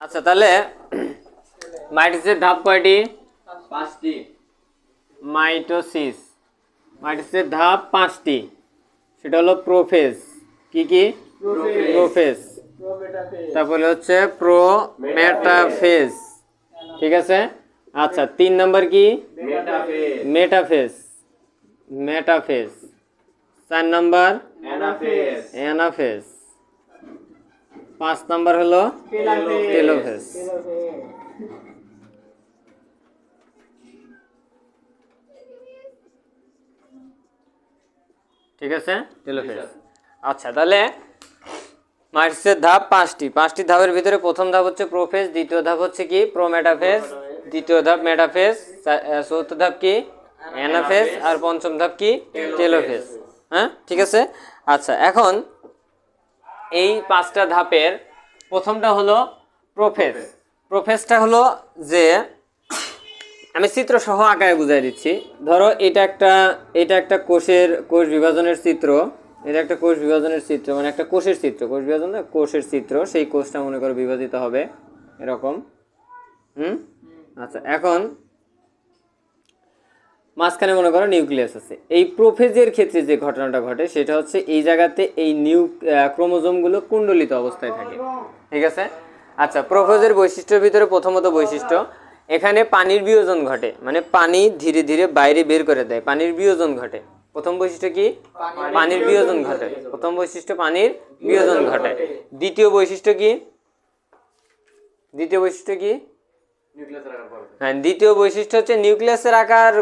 আচ্ছা তাহলে মাইটোসিসের ধাপ কয়টি? 5টি। মাইটোসিসের ধাপ 5টি। সেটা হলো প্রোফেজ। কি কি? প্রোফেজ। তারপরে হচ্ছে প্রোমেটাফেজ। ঠিক আছে। আচ্ছা 3 নম্বর কি? মেটাফেজ। 4 নম্বর অ্যানাফেজ। 5 নম্বর হলো টেলোফেজ। ঠিক আছে, টেলোফেজ। আচ্ছা তাহলে মাইটোসিসের ধাপ 5টি ধাপের ভিতরে প্রথম ধাপ হচ্ছে প্রোফেজ, দ্বিতীয় ধাপ হচ্ছে কি? প্রোমেটাফেজ, তৃতীয় ধাপ মেটাফেজ, চতুর্থ ধাপ কি? অ্যানাফেজ, আর পঞ্চম ধাপ কি? টেলোফেজ। হ্যাঁ ঠিক আছে। আচ্ছা এখন এই 5টা ধাপের প্রথমটা হলো প্রোফেজ। প্রোফেজটা হলো যে আমি চিত্র সহ আকারে বুঝাই দিচ্ছি। ধরো এটা একটা কোষ বিভাজনের চিত্র। এটা একটা কোষ বিভাজনের চিত্র, মানে একটা কোষের চিত্র। কোষ বিভাজন না, কোষের চিত্র। সেই কোষটা মনে করো বিভাজিত হবে এরকম। আচ্ছা এখন মাঝখানে মনে করো নিউক্লিয়াস আছে। এই প্রোফেজের ক্ষেত্রে যে ঘটনাটা ঘটে সেটা হচ্ছে এই জায়গাতে এই ক্রোমোজোমগুলো কুণ্ডলিত অবস্থায় থাকে। ঠিক আছে। আচ্ছা প্রোফেজের বৈশিষ্ট্যের ভিতরে প্রথমত বৈশিষ্ট্য, এখানে পানির বিয়োজন ঘটে, মানে পানি ধীরে ধীরে বাইরে বের করে দেয়, পানির বিয়োজন ঘটে। প্রথম বৈশিষ্ট্য কি? পানির বিয়োজন ঘটে। প্রথম বৈশিষ্ট্য পানির বিয়োজন ঘটে। দ্বিতীয় বৈশিষ্ট্য কি? হ্যাঁ দ্বিতীয় বৈশিষ্ট্য হচ্ছে নিউক্লিয়াসের আকার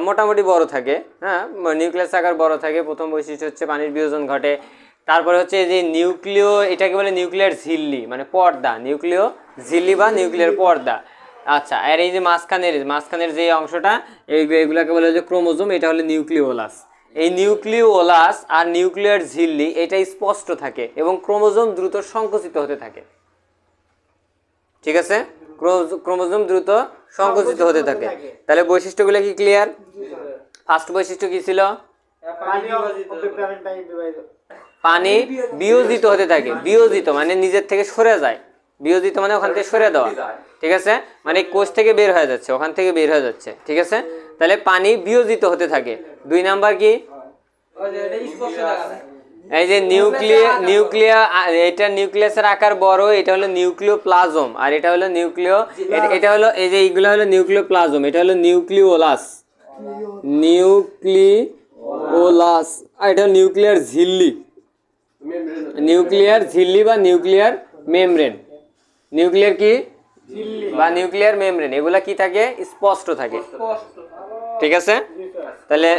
মোটামুটি বড় থাকে। হ্যাঁ নিউক্লিয়াসের আকার বড় থাকে। প্রথম বৈশিষ্ট্য হচ্ছে পানির বিয়োজন ঘটে। তারপরে হচ্ছে যে এটাকে বলে নিউক্লিয়ার ঝিল্লি, মানে পর্দা। নিউক্লিয় ঝিল্লি বা নিউক্লিয়ার পর্দা। আচ্ছা আর এই যে মাঝখানের যে অংশটা এইগুলাকে বলে যে ক্রোমোজোম, এটা হলো নিউক্লিওলাস। এই নিউক্লিওলাস আর নিউক্লিয়ার ঝিল্লি এটা স্পষ্ট থাকে এবং ক্রোমোজোম দ্রুত সংকুচিত হতে থাকে। ঠিক আছে, ক্রোমোজোম দ্রুত সংকুচিত হতে থাকে। তাহলে বৈশিষ্ট্যগুলো কি ক্লিয়ার? ফার্স্ট বৈশিষ্ট্য কি ছিল? পানি বিয়োজিত হতে থাকে। বিয়োজিত মানে নিজের থেকে সরে যায়। বিয়োজিত মানে ওখান থেকে সরে দেওয়া। ঠিক আছে, মানে কোষ থেকে বের হয়ে যাচ্ছে, ওখান থেকে বের হয়ে যাচ্ছে। ঠিক আছে, তাহলে পানি বিয়োজিত হতে থাকে। 2 নাম্বার কি? এই যে এটা নিউক্লিয়াসের আকার বড়, এটা হলো নিউক্লিওপ্লাজম, আর এটা হলো এটা হলো এই যে এইগুলো হলো নিউক্লিওপ্লাজম, এটা হলো নিউক্লিওলাস। আর এটা নিউক্লিয়ার ঝিল্লি বা নিউক্লিয়ার মেমব্রেন। নিউক্লিয়ার কি বা নিউক্লিয়ার মেমব্রেন, এগুলা কি থাকে? স্পষ্ট থাকে। ঠিক আছে, তাহলে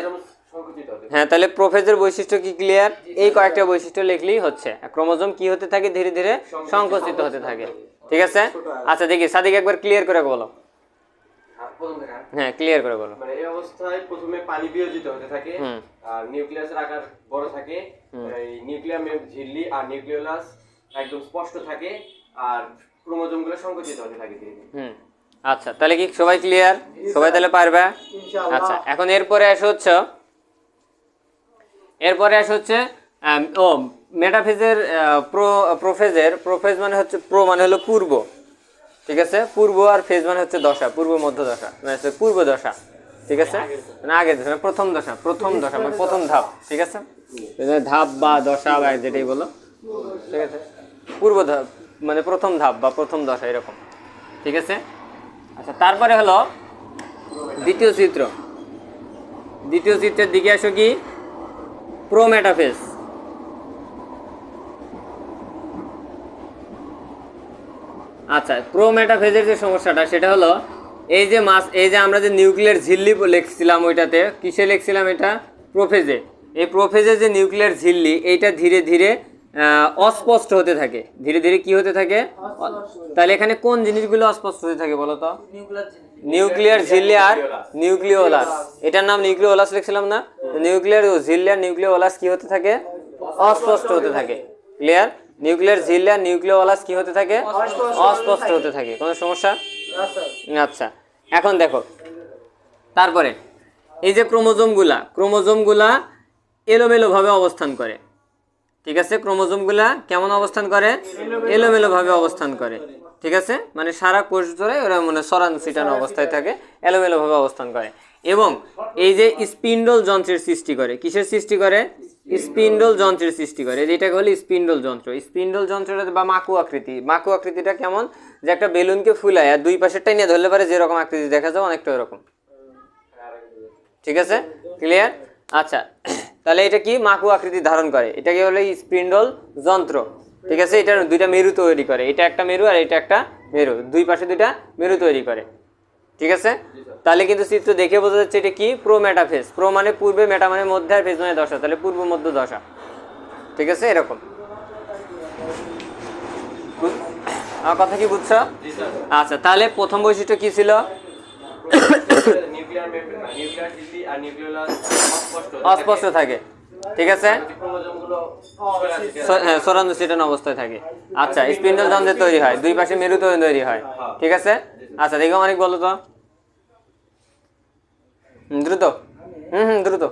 হ্যাঁ তাহলে প্রোফেজের বৈশিষ্ট্য কি ক্লিয়ার? এই কয়েকটা বৈশিষ্ট্য লিখলেই হচ্ছে। ক্রোমোজোম কি হতে থাকে? ধীরে ধীরে সংকুচিত হতে থাকে। ঠিক আছে। আচ্ছা দেখি সাদিক একবার ক্লিয়ার করে বলো। হ্যাঁ ক্লিয়ার করে বলো। মানে এই অবস্থায় প্রথমে পানি বিয়োজিত হতে থাকে, আর নিউক্লিয়াসের আকার বড় থাকে, এই নিউক্লিয়ার ঝিল্লি আর নিউক্লিওলাস একদম স্পষ্ট থাকে, আর ক্রোমোজোমগুলো সংকুচিত হতে থাকে ধীরে ধীরে। আচ্ছা তাহলে কি সবাই ক্লিয়ার? সবাই তাহলে পারবে? আচ্ছা এখন এরপরে আসে হচ্ছে মেটাফেজের প্রোফেজ মানে হচ্ছে মানে হলো পূর্ব। ঠিক আছে, পূর্ব, আর ফেজ মানে হচ্ছে দশা, পূর্ব মধ্য দশা, মানে পূর্ব দশা। ঠিক আছে, মানে আগের দশা, প্রথম দশা মানে প্রথম ধাপ। ঠিক আছে, ধাপ বা দশা বা যেটাই বলো। ঠিক আছে, পূর্ব ধাপ মানে প্রথম ধাপ বা প্রথম দশা এরকম। ঠিক আছে। আচ্ছা তারপরে হলো দ্বিতীয় চিত্রের দিকে আসো কি? প্রোমেটাফেজ। আচ্ছা প্রোমেটাফেজের যে সমস্যাটা সেটা হলো এই যে আমরা যে নিউক্লিয়ার ঝিল্লি লিখছিলাম, ওইটাতে কিসে লিখছিলাম? এটা প্রোফেজে। এই প্রোফেজের যে নিউক্লিয়ার ঝিল্লি এইটা ধীরে ধীরে অস্পষ্ট হতে থাকে। ধীরে ধীরে কি হতে থাকে? তাহলে এখানে কোন জিনিসগুলো অস্পষ্ট হতে থাকে বলো তো? নিউক্লিয়ার ঝিল্লি আর নিউক্লিওলাস। এটার নাম নিউক্লিওলাস লিখছিলাম না? নিউক্লিয়ার ঝিল্লি আর নিউক্লিওলাস কি হতে থাকে? অস্পষ্ট হতে থাকে। ক্লিয়ার? নিউক্লিয়ার ঝিল্লি আর নিউক্লিওলাস কি হতে থাকে? অস্পষ্ট হতে থাকে। কোনো সমস্যা? আচ্ছা এখন দেখো, তারপরে এই যে ক্রোমোজোমগুলা এলোমেলো ভাবে অবস্থান করে। ঠিক আছে, ক্রোমোজোমগুলা কেমন অবস্থান করে? এলোমেলো ভাবে অবস্থান করে। ঠিক আছে, মানে সারা কোষ ধরে ওরা মানে সরানো ছিটানো অবস্থায় থাকে, এলোমেলোভাবে অবস্থান করে এবং এই যে স্পিন্ডল যন্ত্রের সৃষ্টি করে, কিসের সৃষ্টি করে? স্পিন্ডল যন্ত্রের সৃষ্টি করে, যেটাকে বলি স্পিন্ডল যন্ত্র। স্পিন্ডল যন্ত্রটা বা মাকু আকৃতি, মাকু আকৃতিটা কেমন? যে একটা বেলুনকে ফুলায় আর দুই পাশেরটাই নিয়ে ধরলে পারে যেরকম আকৃতি দেখা যায় অনেকটা এরকম, ঠিক আছে, ক্লিয়ার? আচ্ছা, তাহলে এটা কি মাকু আকৃতি ধারণ করে, এটাকে বলে স্পিন্ডল যন্ত্র, ঠিক আছে। এটা দুইটা মেরু তৈরি করে, এটা একটা মেরু আর এটা একটা মেরু, দুই পাশে দুইটা মেরু তৈরি করে, ঠিক আছে। তাহলে কিন্তু চিত্র দেখে বোঝা যাচ্ছে এটা কি? Pro metaphase. প্রো মানে পূর্বে, মেটা মানে মধ্যে, আর ফেজ মানে দশা, তাহলে পূর্ব মধ্য দশা, ঠিক আছে, এরকম। আমার কথা কি বুঝছো? আচ্ছা, তাহলে প্রথম বৈশিষ্ট্য কি ছিল? অস্পষ্ট থাকে, ঠিক আছে, হ্যাঁ, সরানো ছিটানো অবস্থায় থাকে। আচ্ছা, স্পিন্ডল যন্ত্রের তৈরি হয়, দুই পাশে মেরু তৈরি হয়, ঠিক আছে। আচ্ছা, দেখো অনেক বলো তো, দ্রুত, দ্রুত।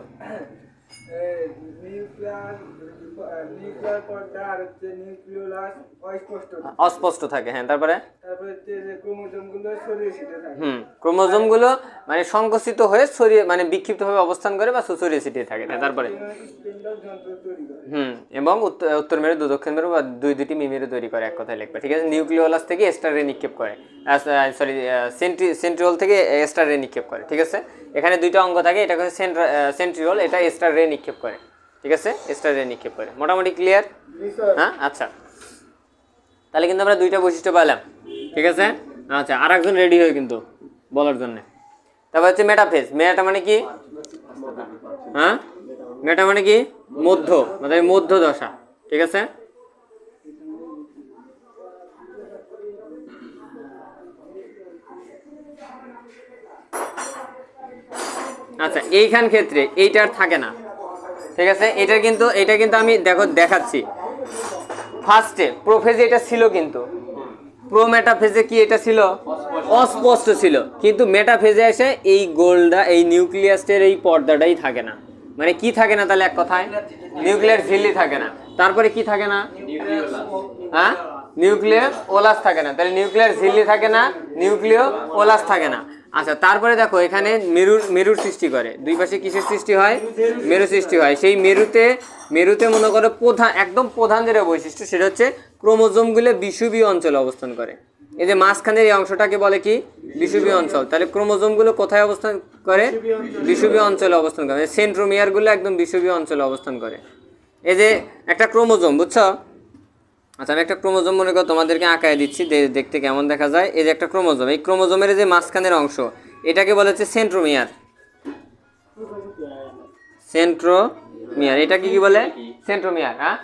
অস্পষ্ট থাকে, হ্যাঁ, তারপরে ক্রোমোজোম গুলো মানে সংকুচিত হয়ে ছড়িয়ে মানে বিক্ষিপ্তভাবে অবস্থান করে বা ছড়িয়ে ছিটিয়ে থাকে, তারপরে এবং উত্তর মেরু, দক্ষিণ মেরু বা দুইটি মিমেরু তৈরি করে, এক কথায় লিখবে, ঠিক আছে। নিউক্লিওলাস থেকে স্টারে নিক্ষেপ করে, সরি সেন্ট্রিওল থেকে স্টার রে নিক্ষেপ করে, ঠিক আছে। এখানে দুইটা অঙ্গ থাকে, এটা হচ্ছে সেন্ট্রিওল, এটা স্টার রে নিক্ষেপ করে, ঠিক আছে, স্টার রে নিক্ষেপ করে। মোটামুটি ক্লিয়ার? হ্যাঁ, আচ্ছা, তাহলে কিন্তু আমরা দুইটা বৈশিষ্ট্য পেলাম, ঠিক আছে। আচ্ছা, আর একজন রেডি হয় কিন্তু বলার জন্য। তারপর হচ্ছে মেটাফেজ। মেটা মানে কি? হ্যাঁ, মেটা মানে কি? মধ্য, মানে মধ্য দশা, ঠিক আছে। আচ্ছা, এইখান ক্ষেত্রে এইটা আর থাকে না, ঠিক আছে। এটা কিন্তু আমি দেখাচ্ছি। ফার্স্টে প্রোফেজে এটা ছিল, কিন্তু প্রো মেটাফেজে কি এটা ছিল? অস্পষ্ট ছিল। কিন্তু মেটাফেজে এসে এই গোলটা, এই নিউক্লিয়াসের এই পর্দাটাই থাকে না। মানে কি থাকে না তাহলে এক কথায়? নিউক্লিয়ার ঝিল্লি থাকে না। তারপরে কি থাকে না? হ্যাঁ, নিউক্লিয়ার ওলাস থাকে না। তাহলে নিউক্লিয়ার ঝিল্লি থাকে না, নিউক্লিয় ওলাস থাকে না। আচ্ছা, তারপরে দেখো এখানে মেরুর সৃষ্টি করে, দুই পাশে কিসের সৃষ্টি হয়? মেরু সৃষ্টি হয়। সেই মেরুতে মনে করো একদম প্রধান যেটা বৈশিষ্ট্য, সেটা হচ্ছে ক্রোমোজোমগুলো বিষুবীয় অঞ্চলে অবস্থান করে। এই যে মাঝখানের এই অংশটাকে বলে কি? বিষুবীয় অঞ্চল। তাহলে ক্রোমোজোমগুলো কোথায় অবস্থান করে? বিষুবীয় অঞ্চলে অবস্থান করে। সেন্ট্রোমিয়ারগুলো একদম বিষুবীয় অঞ্চলে অবস্থান করে। এই যে একটা ক্রোমোজোম, বুঝছো? আচ্ছা, আমি একটা ক্রোমোজোম মনে করো তোমাদেরকে আঁকায় দিচ্ছি, দেখতে কেমন দেখা যায়। এই যে একটা ক্রোমোজোম, এই ক্রোমোজোমের যে মাঝখানের অংশ, এটাকে বলা হচ্ছে সেন্ট্রোমিয়ার। সেন্ট্রোমিয়ার, এটাকে কি বলে? সেন্ট্রোমিয়ার। হ্যাঁ,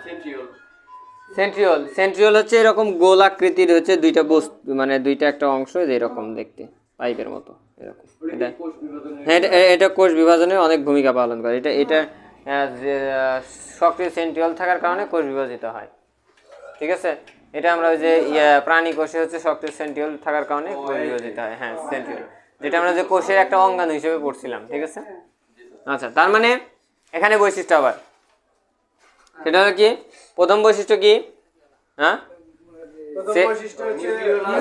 সেন্ট্রিওল হচ্ছে এরকম গোল আকৃতির, হচ্ছে দুইটা বস্তু, মানে দুইটা একটা অংশ এরকম দেখতে, পাইপের মতো এরকম। হ্যাঁ, এটা কোষ বিভাজনে অনেক ভূমিকা পালন করে। এটা সক্রিয় সেন্ট্রিওল থাকার কারণে কোষ বিভাজিত হয়, ঠিক আছে। এটা আমরা ওই যে প্রাণী কোষে হচ্ছে সক্রিয় সেন্ট্রিওল থাকার কারণে কোষ বিভাজিত হয়। হ্যাঁ, সেন্ট্রিওল, যেটা আমরা যে কোষের একটা অঙ্গাণু হিসেবে পড়ছিলাম, ঠিক আছে। আচ্ছা, তার মানে এখানে বৈশিষ্ট্য আবার সেটা হলো কি? প্রথম বৈশিষ্ট্য কি? হ্যাঁ,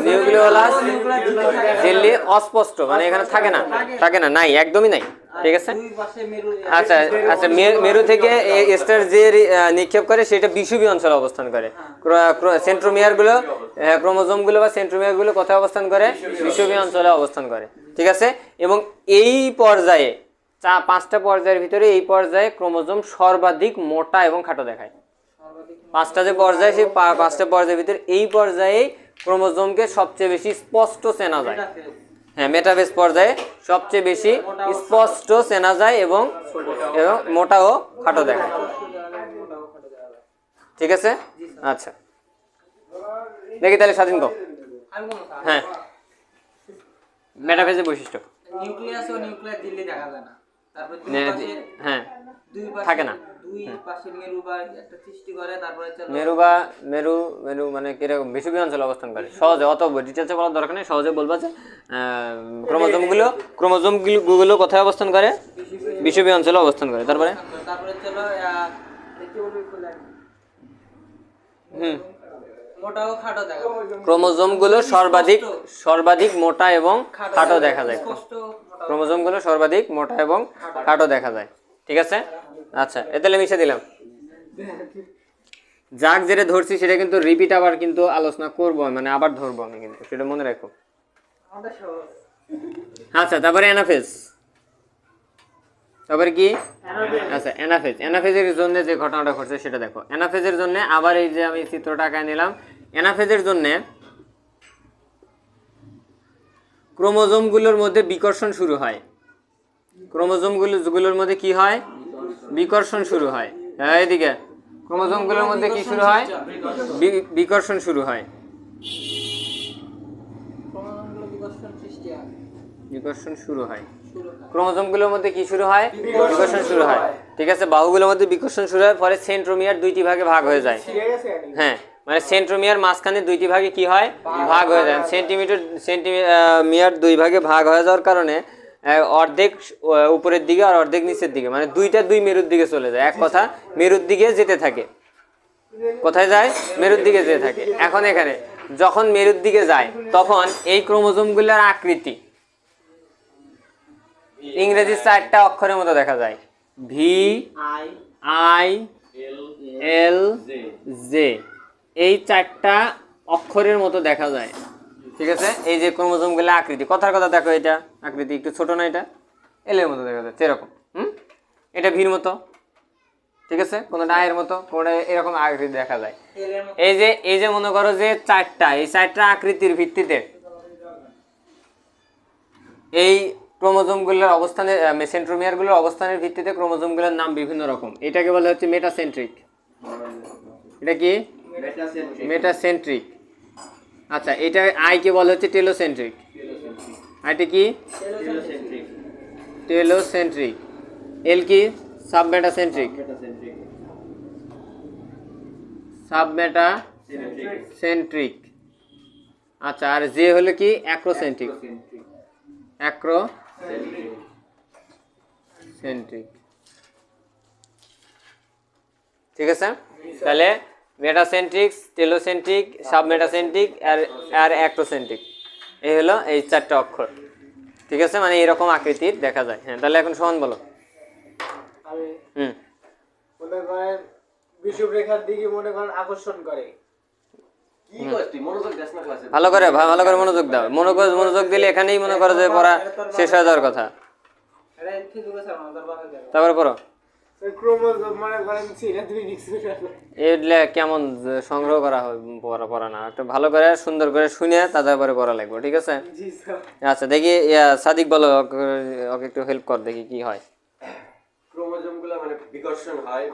নিউক্লিওলাস ঝিল্লি অস্পষ্ট, মানে এখানে থাকে না, নাই, একদমই নাই, ঠিক আছে। আচ্ছা আচ্ছা, মেরু থেকে স্টার যে নিক্ষেপ করে সেটা বিষুবীয় অঞ্চলে অবস্থান করে। সেন্ট্রোমিয়ারগুলো, ক্রোমোজোমগুলো বা সেন্ট্রোমিয়ারগুলো কোথায় অবস্থান করে? বিষুবীয় অঞ্চলে অবস্থান করে, ঠিক আছে। এবং এই পর্যায়ে পাঁচটা পর্যায়ের ভিতরে এই পর্যায়ে ক্রোমোজোম সর্বাধিক মোটা এবং খাটো দেখায়। পাঁচটা যে পর্যায়, সেই পাঁচটা পর্যায়ের ভিতরে এই পর্যায়ে ক্রোমোজোমকে সবচেয়ে বেশি স্পষ্ট চেনা যায়। হ্যাঁ, মেটাফেজ পর্যায়ে সবচেয়ে বেশি স্পষ্ট চেনা যায় এবং মোটা ও খাটো দেখায়, ঠিক আছে। আচ্ছা, দেখি তাহলে স্বাধীন কও। হ্যাঁ, মেটাফেজের বৈশিষ্ট্য। নিউক্লিয়াস ও নিউক্লিয়ার ঝিল্লি দেখা যায় না। তারপর হ্যাঁ, দুই পাশে থাকে না। দুই পাশে মেরু বা একটা সৃষ্টি করে, তারপরে মেরু মানে কিরকম বিষুবীয় অঞ্চলে অবস্থান করে। সহজে, অত ডিটেলসে বলার দরকার নেই, সহজে বলবা যে ক্রোমোজোমগুলো কোথায় অবস্থান করে? বিষুবীয় অঞ্চলে অবস্থান করে। তারপরে চলো মোটা ও খাটো দেখা যায়। ক্রোমোজোমগুলো সর্বাধিক মোটা এবং খাটো দেখা যায়। স্পষ্ট মোটা। ক্রোমোজোমগুলো সর্বাধিক মোটা এবং খাটো দেখা যায়। ঠিক আছে, আচ্ছা এ তাহলে মিশে দিলাম। যাক যেটা ধরছি সেটা কিন্তু রিপিট আবার কিন্তু আলোচনা করবো, মানে আবার ধরবো আমি, কিন্তু সেটা মনে রাখো। আমাদের সহজ। আচ্ছা তারপরে অ্যানাফেজ, তারপরে কি? আচ্ছা অ্যানাফেজের জন্য যে ঘটনাটা ঘটছে সেটা দেখো। অ্যানাফেজের জন্য আবার এই যে আমি চিত্রটা আঁকায় নিলাম। অ্যানাফেজের জন্য ক্রোমোজোমগুলোর মধ্যে বিকর্ষণ শুরু হয়। ক্রোমোজোমগুলোর মধ্যে কি হয়? বিকর্ষণ শুরু হয়। হ্যাঁ এদিকে ক্রোমোজোমগুলোর মধ্যে কি শুরু হয়? বিকর্ষণ শুরু হয়। ক্রোমোজোমগুলো বিকর্ষণ সৃষ্টি হয়। বিকর্ষণ শুরু হয়। শুরু হয়। ক্রোমোজোমগুলোর মধ্যে কি শুরু হয়? বিকর্ষণ শুরু হয়। ঠিক আছে, বাহুগুলোর মধ্যে বিকর্ষণ শুরু হয়, পরে সেন্ট্রোমিয়ার দুইটি ভাগে ভাগ হয়ে যায়। হ্যাঁ, মানে সেন্ট্রোমিয়ার মাঝখানে দুইটি ভাগে কি হয়? ভাগ হয়ে যায়। সেন্টিমিয়ার দুই ভাগে ভাগ হয়ে যাওয়ার কারণে অর্ধেক উপরের দিকে আর অর্ধেক নিচের দিকে, মানে দুই মেরুর দিকে চলে যায়। এক কথা মেরুর দিকে যেতে থাকে। কোথায় যায়? মেরুর দিকে যেতে থাকে। এখন এখানে যখন মেরুর দিকে যায় তখন এই ক্রোমোজোমগুলোর আকৃতি ইংরেজি 4টা অক্ষরের মতো দেখা যায়। ভি, আই, এল, জে, এই 4টা অক্ষরের মতো দেখা যায়। ঠিক আছে, এই যে ক্রোমোজোমগুলো আকৃতি, কথার কথা দেখো, এটা আকৃতি একটু ছোট না, এটা এলের মতো দেখা যাচ্ছে এরকম। এটা ভির মতো, ঠিক আছে, কোনোটা আয়ের মতো, কোনোটা এরকম আকৃতি দেখা যায়। এই যে মনে করো যে এই 4টা আকৃতির ভিত্তিতে এই ক্রোমোজোমগুলোর অবস্থানে, সেন্ট্রোমিয়ারগুলোর অবস্থানের ভিত্তিতে ক্রোমোজোমগুলোর নাম বিভিন্ন রকম। এটাকে বলা হচ্ছে মেটাসেন্ট্রিক। এটা কি? মেটাসেন্ট্রিক। আচ্ছা, এটা আইকে বলা হচ্ছে টেলোসেন্ট্রিক। আইটা কি? টেলোসেন্ট্রিক। এল কি? সাবমেটাসেন্ট্রিক। সাবমেটাসেন্ট্রিক। আচ্ছা, আর জে হলো কি? অ্যাক্রোসেন্ট্রিক। অ্যাক্রোসেন্ট্রিক। ঠিক আছে, তাহলে মেটাসেন্ট্রিক, টেলোসেন্ট্রিক, সাবমেটাসেন্ট্রিক আর অ্যাক্রোসেন্ট্রিক, এই হলো এই 4টা অক্ষর। ঠিক আছে, মানে এরকম আকৃতির দেখা যায়। হ্যাঁ, তাহলে এখন সমান বলো। মনে করেন বিষুবরেখার দিকে মনে করেন আকর্ষণ করে। ভালো করে মনোযোগ দাও। মনোযোগ দিলে এখানেই মনে করো যে পড়া শেষ হয়ে যাওয়ার কথা। এটা কি যুগে স্যার আমাদের বাংলা জায়গা। তারপরে পড়ো। ক্রোমোজোম মনে করেন সিরা দুই দিকে। এগুলা কেমন সংগ্রহ করা হয় পড়া না, একটু ভালো করে সুন্দর করে শুনে তারপরে পড়া লাগবে। ঠিক আছে, জি স্যার। আচ্ছা দেখি সাদিক বলো, ওকে একটু হেল্প কর, দেখি কি হয়। ক্রোমোজোমগুলো মানে বিকর্ষণ হয়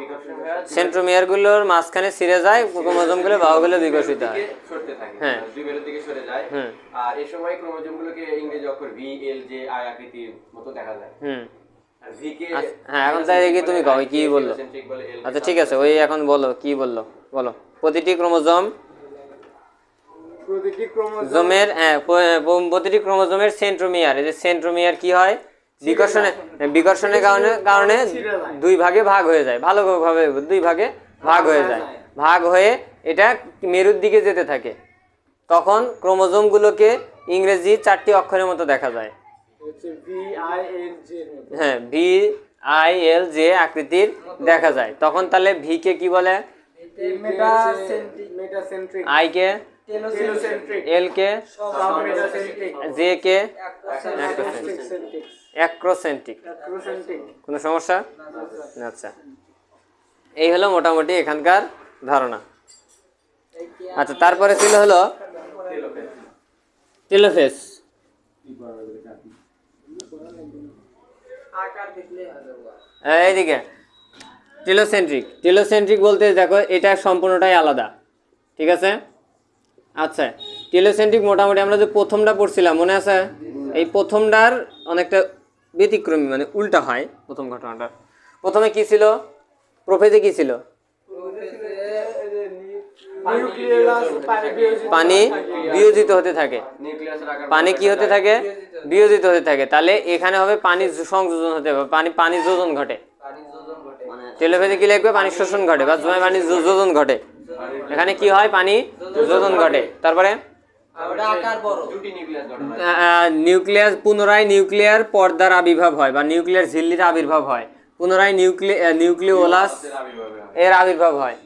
সেন্ট্রোমিয়ারগুলোর মাঝখানে ছিঁড়ে যায়, ক্রোমোজোমগুলো বাহুগুলো বিকশিত হয়, সরতে থাকে, হ্যাঁ, দুই মেরুর দিকে সরে যায়। আর এই সময় ক্রোমোজোমগুলোকে ইংরেজি অক্ষর ভি, এল, জে, আই আকৃতির মতো দেখা যায়। আর ভি কে, হ্যাঁ, এখন তাই দেখি তুমি কও কি বললো। আচ্ছা ঠিক আছে, ওই এখন বলো কি বললো, বলো। প্রতিটি ক্রোমোজোমের সেন্ট্রোমিয়ার, এই যে সেন্ট্রোমিয়ার কি হয়? বিকর্ষণের কারণে দুই ভাগে ভাগ হয়ে যায়, ভালোভাবে দুই ভাগে ভাগ হয়ে যায়। ভাগ হয়ে এটা মেরুর দিকে যেতে থাকে, তখন ক্রোমোজোমগুলোকে ইংরেজি 4টি অক্ষরের মতো দেখা যায়। হ্যাঁ, ভি, আই, এল, জে আকৃতির দেখা যায়। তখন তাহলে ভি কে কি বলে? I K? L K? J K? Acrocentric. কোনো সমস্যা? আচ্ছা, এই হলো মোটামুটি এখানকার ধারণা। আচ্ছা, তারপরে ছিল হলো টেলোফেজ। এইদিকে টেলোসেন্ট্রিক বলতে দেখো এটা সম্পূর্ণটাই আলাদা। ঠিক আছে, আচ্ছা, টেলোসেন্ট্রিক মোটামুটি আমরা যে প্রথমটা পড়ছিলাম মনে আছে? এই প্রথমটার অনেকটা ব্যতিক্রমী, মানে উল্টা হয় প্রথম ঘটনাটা। প্রথমে কি ছিল? প্রোফেজে কি ছিল? পানি বিয়োজিত হতে থাকে। পানি কি হতে থাকে? বিয়োজিত হতে থাকে। তাহলে এখানে হবে পানি সংযোজন হতে হবে, পানি যোজন ঘটে। টেলোফেজে কি লিখবে? পানি শোষণ ঘটে বা পানি যোজন ঘটে। এখানে কি হয়, পানি যোজন ঘটে। তারপরে আর ওটা আকার বড়। দুটি নিউক্লিয়াস গঠন হয়। নিউক্লিয়াস পুনরায় নিউক্লিয়ার পর্দার আবির্ভাব হয় বা নিউক্লিয়ার ঝিল্লির আবির্ভাব হয়, পুনরায় নিউক্লিওলাস আবির্ভাবে হয়। এর আবির্ভাব হয়।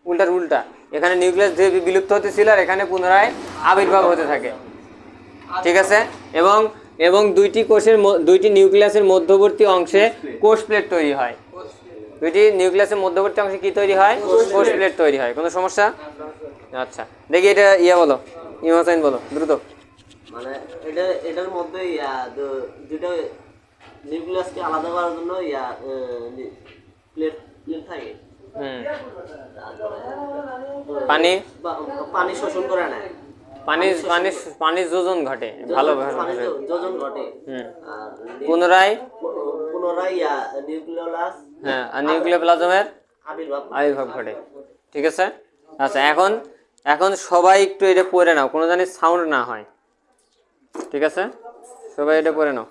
উল্টা এখানে নিউক্লিয়াস যে বিলুপ্ত হতেছিল আর এখানে পুনরায় আবির্ভাব হতে থাকে। ঠিক আছে, এবং এবং দুইটি নিউক্লিয়াসের মধ্যবর্তী অংশে কোষ প্লেট তৈরি হয়। দুইটি নিউক্লিয়াসের মধ্যবর্তী অংশে কি তৈরি হয়? কোষ প্লেট তৈরি হয়। কোনো সমস্যা? আচ্ছা, দেখি এটা বলো, ইমাসাইন বলো দ্রুত। মানে এটার মধ্যে দুটো নিউক্লিয়াসকে আলাদা করার জন্য প্লেট থাকে। পানি পানি শোষণ করে নেয়, পানির যোজন ঘটে, ভালো যোজন ঘটে। আর পুনরায় নিউক্লিওলাস আর নিউক্লিওপ্লাজমের আবির্ভাব ঘটে। ঠিক আছে, আচ্ছা এখন সবাই একটু এটা পড়ে নাও, কোনো জানি সাউন্ড না হয়। ঠিক আছে, সবাই এটা পড়ে নাও।